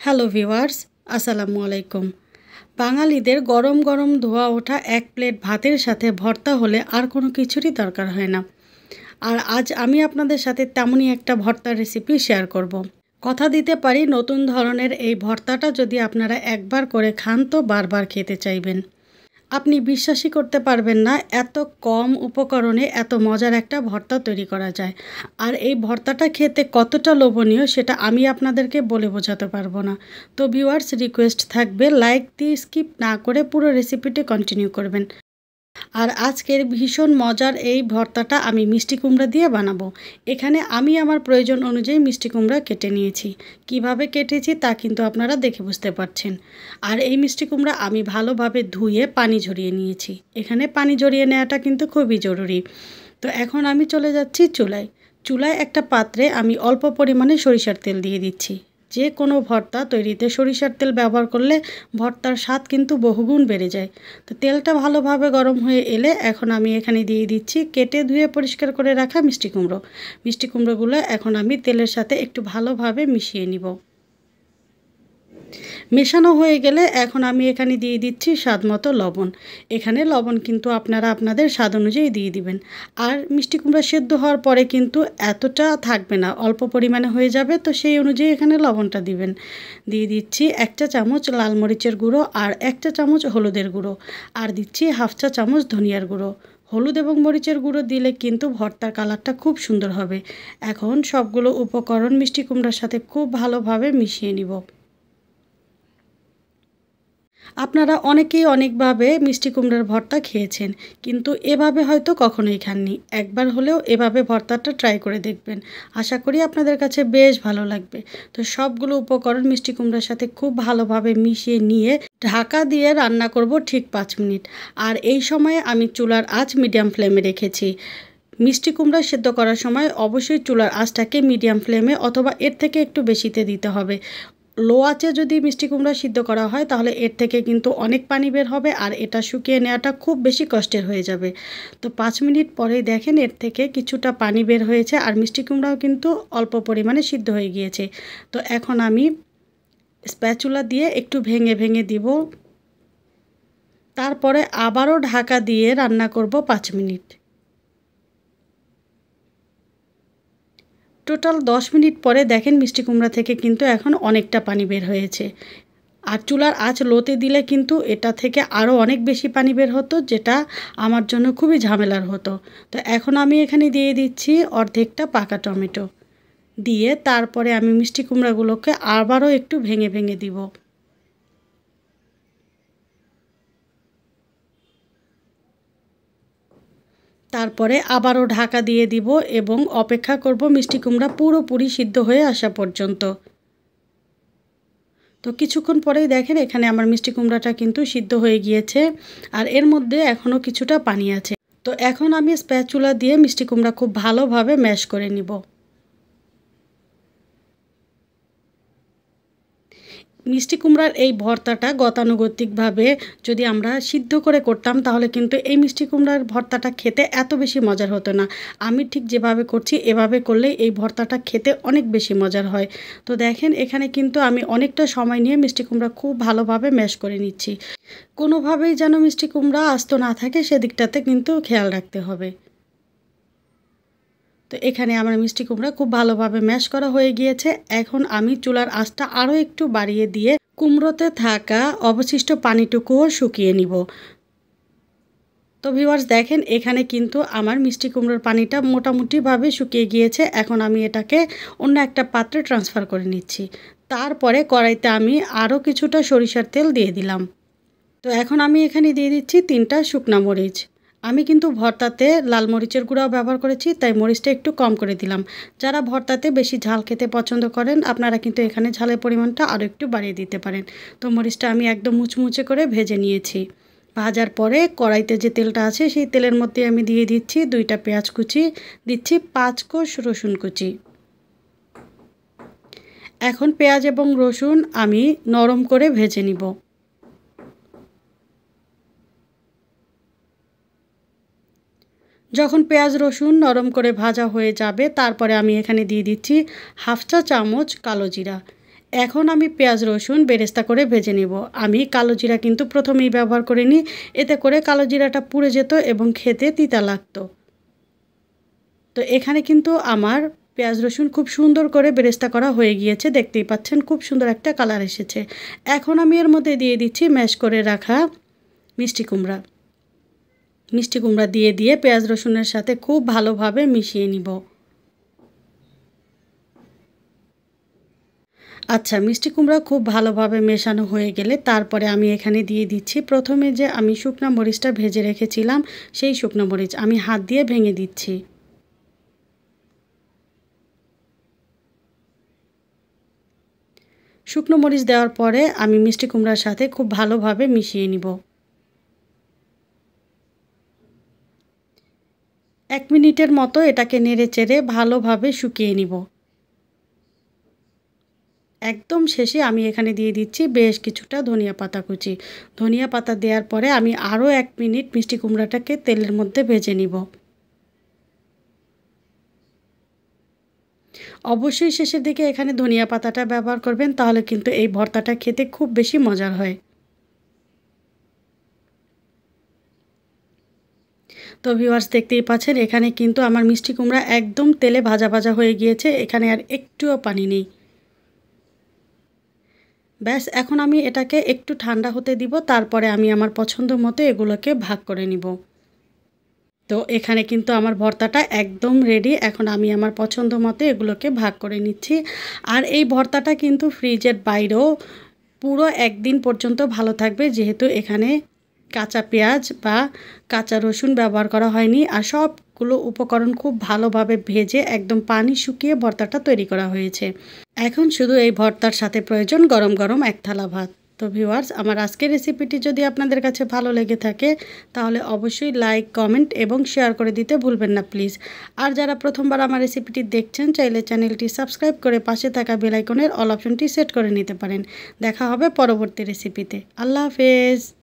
Hello viewers, আসসালামু আলাইকুম। বাঙালিদের গরম গরম ধোয়া ওঠা এক প্লেট ভাতের সাথে ভর্তা হলে আর কোনো কিছুরই দরকার হয় না। আর আজ আমি আপনাদের সাথে তেমনই একটা ভর্তার রেসিপি শেয়ার করব। কথা দিতে পারি, নতুন ধরনের এই ভর্তাটা যদি আপনারা একবার করে খান তো বারবার খেতে চাইবেন। আপনি বিশ্বাসই করতে পারবেন না, এত কম উপকরণে এত মজার একটা ভর্তা তৈরি করা যায়। আর এই ভর্তাটা খেতে কতটা লোভনীয় সেটা আমি আপনাদেরকে বলে বোঝাতে পারবো না। তো ভিউয়ার্স, রিকোয়েস্ট থাকবে লাইক দিয়ে স্কিপ না করে পুরো রেসিপিটি কন্টিনিউ করবেন। আর আজকের ভীষণ মজার এই ভর্তাটা আমি মিষ্টি কুমড়া দিয়ে বানাবো। এখানে আমি আমার প্রয়োজন অনুযায়ী মিষ্টি কুমড়া কেটে নিয়েছি। কিভাবে কেটেছি তা কিন্তু আপনারা দেখে বুঝতে পারছেন। আর এই মিষ্টি কুমড়া আমি ভালোভাবে ধুয়ে পানি ঝরিয়ে নিয়েছি। এখানে পানি ঝরিয়ে নেওয়াটা কিন্তু খুবই জরুরি। তো এখন আমি চলে যাচ্ছি চুলায়। চুলায় একটা পাত্রে আমি অল্প পরিমাণে সরিষার তেল দিয়ে দিচ্ছি। যে কোনো ভর্তা তৈরিতে সরিষার তেল ব্যবহার করলে ভর্তার স্বাদ কিন্তু বহুগুণ বেড়ে যায়। তো তেলটা ভালোভাবে গরম হয়ে এলে এখন আমি এখানে দিয়ে দিচ্ছি কেটে ধুয়ে পরিষ্কার করে রাখা মিষ্টি কুমড়ো। মিষ্টি কুমড়োগুলো এখন আমি তেলের সাথে একটু ভালোভাবে মিশিয়ে নিব। মেশানো হয়ে গেলে এখন আমি এখানে দিয়ে দিচ্ছি স্বাদমতো লবণ। এখানে লবণ কিন্তু আপনারা আপনাদের স্বাদ অনুযায়ী দিয়ে দিবেন। আর মিষ্টি কুমড়া সেদ্ধ হওয়ার পরে কিন্তু এতটা থাকবে না, অল্প পরিমাণে হয়ে যাবে, তো সেই অনুযায়ী এখানে লবণটা দিবেন। দিয়ে দিচ্ছি 1 চা চামচ লাল মরিচের গুঁড়ো আর 1 চা চামচ হলুদের গুঁড়ো আর দিচ্ছি 1/2 চা চামচ ধনিয়ার গুঁড়ো। হলুদ এবং মরিচের গুঁড়ো দিলে কিন্তু ভর্তার কালারটা খুব সুন্দর হবে। এখন সবগুলো উপকরণ মিষ্টি কুমড়ার সাথে খুব ভালোভাবে মিশিয়ে নিব। আপনারা অনেকেই অনেকভাবে মিষ্টি কুমড়ার ভর্তা খেয়েছেন, কিন্তু এভাবে হয়তো কখনোই খাননি। একবার হলেও এভাবে ভর্তাটা ট্রাই করে দেখবেন। আশা করি আপনাদের কাছে বেশ ভালো লাগবে। তো সবগুলো উপকরণ মিষ্টি কুমড়ার সাথে খুব ভালোভাবে মিশিয়ে নিয়ে ঢাকা দিয়ে রান্না করব ঠিক 5 মিনিট। আর এই সময়ে আমি চুলার আঁচ মিডিয়াম ফ্লেমে রেখেছি। মিষ্টি কুমড়া সেদ্ধ করার সময় অবশ্যই চুলার আঁচটাকে মিডিয়াম ফ্লেমে অথবা এর থেকে একটু বেশিতে দিতে হবে। লো আঁচে যদি মিষ্টি কুমড়া সিদ্ধ করা হয় তাহলে এর থেকে কিন্তু অনেক পানি বের হবে আর এটা শুকিয়ে নেওয়াটা খুব বেশি কষ্টের হয়ে যাবে। তো 5 মিনিট পরেই দেখেন এর থেকে কিছুটা পানি বের হয়েছে আর মিষ্টি কুমড়াও কিন্তু অল্প পরিমাণে সিদ্ধ হয়ে গিয়েছে। তো এখন আমি স্প্যাচুলা দিয়ে একটু ভেঙে ভেঙে দিব। তারপরে আবারও ঢাকা দিয়ে রান্না করব 5 মিনিট। টোটাল 10 মিনিট পরে দেখেন মিষ্টি কুমড়া থেকে কিন্তু এখন অনেকটা পানি বের হয়েছে। আর চুলার আঁচ লোতে দিলে কিন্তু এটা থেকে আরও অনেক বেশি পানি বের হতো, যেটা আমার জন্য খুবই ঝামেলার হতো। তো এখন আমি এখানে দিয়ে দিচ্ছি অর্ধেকটা পাকা টমেটো। দিয়ে তারপরে আমি মিষ্টি কুমড়াগুলোকে আবারও একটু ভেঙে ভেঙে দিব। তারপরে আবারও ঢাকা দিয়ে দিব এবং অপেক্ষা করব মিষ্টি কুমড়া পুরোপুরি সিদ্ধ হয়ে আসা পর্যন্ত। তো কিছুক্ষণ পরেই দেখেন এখানে আমার মিষ্টি কুমড়াটা কিন্তু সিদ্ধ হয়ে গিয়েছে আর এর মধ্যে এখনও কিছুটা পানি আছে। তো এখন আমি স্প্যাচুলা দিয়ে মিষ্টি কুমড়া খুব ভালোভাবে ম্যাশ করে নিব। মিষ্টি কুমড়ার এই ভর্তাটা গতানুগতিকভাবে যদি আমরা সিদ্ধ করে করতাম তাহলে কিন্তু এই মিষ্টি কুমড়ার ভর্তাটা খেতে এত বেশি মজার হতো না। আমি ঠিক যেভাবে করছি এভাবে করলে এই ভর্তাটা খেতে অনেক বেশি মজার হয়। তো দেখেন এখানে কিন্তু আমি অনেকটা সময় নিয়ে মিষ্টি কুমড়া খুব ভালোভাবে ম্যাশ করে নিচ্ছি। কোনোভাবেই যেন মিষ্টি কুমড়া আস্ত না থাকে সেদিকটাতে কিন্তু খেয়াল রাখতে হবে। তো এখানে আমার মিষ্টি কুমড়া খুব ভালোভাবে ম্যাশ করা হয়ে গিয়েছে। এখন আমি চুলার আঁচটা আরও একটু বাড়িয়ে দিয়ে কুমড়োতে থাকা অবশিষ্ট পানিটুকুও শুকিয়ে নিব। তো ভিউয়ার্স দেখেন এখানে কিন্তু আমার মিষ্টি কুমড়োর পানিটা মোটামুটিভাবে শুকিয়ে গিয়েছে। এখন আমি এটাকে অন্য একটা পাত্রে ট্রান্সফার করে নিচ্ছি। তারপরে কড়াইতে আমি আরও কিছুটা সরিষার তেল দিয়ে দিলাম। তো এখন আমি এখানে দিয়ে দিচ্ছি 3টা শুকনা মরিচ। আমি কিন্তু ভর্তাতে লাল মরিচের গুঁড়াও ব্যবহার করেছি, তাই মরিচটা একটু কম করে দিলাম। যারা ভর্তাতে বেশি ঝাল খেতে পছন্দ করেন আপনারা কিন্তু এখানে ঝালের পরিমাণটা আরও একটু বাড়িয়ে দিতে পারেন। তো মরিচটা আমি একদম মুচমুচে করে ভেজে নিয়েছি। ভাজার পরে কড়াইতে যে তেলটা আছে সেই তেলের মধ্যে আমি দিয়ে দিচ্ছি 2টা পেঁয়াজ কুচি, দিচ্ছি 5 কোষ রসুন কুচি। এখন পেঁয়াজ এবং রসুন আমি নরম করে ভেজে নিব। যখন পেঁয়াজ রসুন নরম করে ভাজা হয়ে যাবে তারপরে আমি এখানে দিয়ে দিচ্ছি 1/2 চা চামচ কালো জিরা। এখন আমি পেঁয়াজ রসুন বেরেস্তা করে ভেজে নেব। আমি কালো জিরা কিন্তু প্রথমেই ব্যবহার করিনি, এতে করে কালো জিরাটা পুড়ে যেত এবং খেতে তিতা লাগতো। তো এখানে কিন্তু আমার পেঁয়াজ রসুন খুব সুন্দর করে বেরেস্তা করা হয়ে গিয়েছে, দেখতেই পাচ্ছেন খুব সুন্দর একটা কালার এসেছে। এখন আমি এর মধ্যে দিয়ে দিচ্ছি ম্যাশ করে রাখা মিষ্টি কুমড়া। মিষ্টি কুমড়া দিয়ে পেঁয়াজ রসুনের সাথে খুব ভালোভাবে মিশিয়ে নিব। আচ্ছা, মিষ্টি কুমড়া খুব ভালোভাবে মেশানো হয়ে গেলে তারপরে আমি এখানে দিয়ে দিচ্ছি প্রথমে যে আমি শুকনো মরিচটা ভেজে রেখেছিলাম, সেই শুকনো মরিচ আমি হাত দিয়ে ভেঙে দিচ্ছি। শুকনো মরিচ দেওয়ার পরে আমি মিষ্টি কুমড়ার সাথে খুব ভালোভাবে মিশিয়ে নিব। 1 মিনিটের মতো এটাকে নেড়েচেড়ে ভালোভাবে শুকিয়ে নিব। একদম শেষে আমি এখানে দিয়ে দিচ্ছি বেশ কিছুটা ধনিয়া পাতা কুচি। ধনিয়া পাতা দেওয়ার পরে আমি আরও 1 মিনিট মিষ্টি কুমড়াটাকে তেলের মধ্যে ভেজে নিব। অবশ্যই শেষের দিকে এখানে ধনিয়া পাতাটা ব্যবহার করবেন, তাহলে কিন্তু এই ভর্তাটা খেতে খুব বেশি মজার হয়। তো ভিউয়ার্স, দেখতেই পাচ্ছেন এখানে কিন্তু আমার মিষ্টি কুমড়া একদম তেলে ভাজা ভাজা হয়ে গিয়েছে, এখানে আর একটুও পানি নেই। ব্যাস, এখন আমি এটাকে একটু ঠান্ডা হতে দিব, তারপরে আমি আমার পছন্দ মতো এগুলোকে ভাগ করে নিব। তো এখানে কিন্তু আমার ভর্তাটা একদম রেডি। এখন আমি আমার পছন্দ মতো এগুলোকে ভাগ করে নিচ্ছি। আর এই ভর্তাটা কিন্তু ফ্রিজের বাইরেও পুরো 1 দিন পর্যন্ত ভালো থাকবে, যেহেতু এখানে কাঁচা পেঁয়াজ বা কাঁচা রসুন ব্যবহার করা হয়নি। আর সবগুলো উপকরণ খুব ভালোভাবে ভেজে একদম পানি শুকিয়ে ভর্তাটা তৈরি করা হয়েছে। এখন শুধু এই ভর্তার সাথে প্রয়োজন গরম গরম 1 থালা ভাত। তো ভিউয়ার্স, আমার আজকের রেসিপিটি যদি আপনাদের কাছে ভালো লেগে থাকে তাহলে অবশ্যই লাইক, কমেন্ট এবং শেয়ার করে দিতে ভুলবেন না প্লিজ। আর যারা প্রথমবার আমার রেসিপিটি দেখছেন, চাইলে চ্যানেলটি সাবস্ক্রাইব করে পাশে থাকা বেল আইকনের অল অপশনটি সেট করে নিতে পারেন। দেখা হবে পরবর্তী রেসিপিতে। আল্লাহ হাফেজ।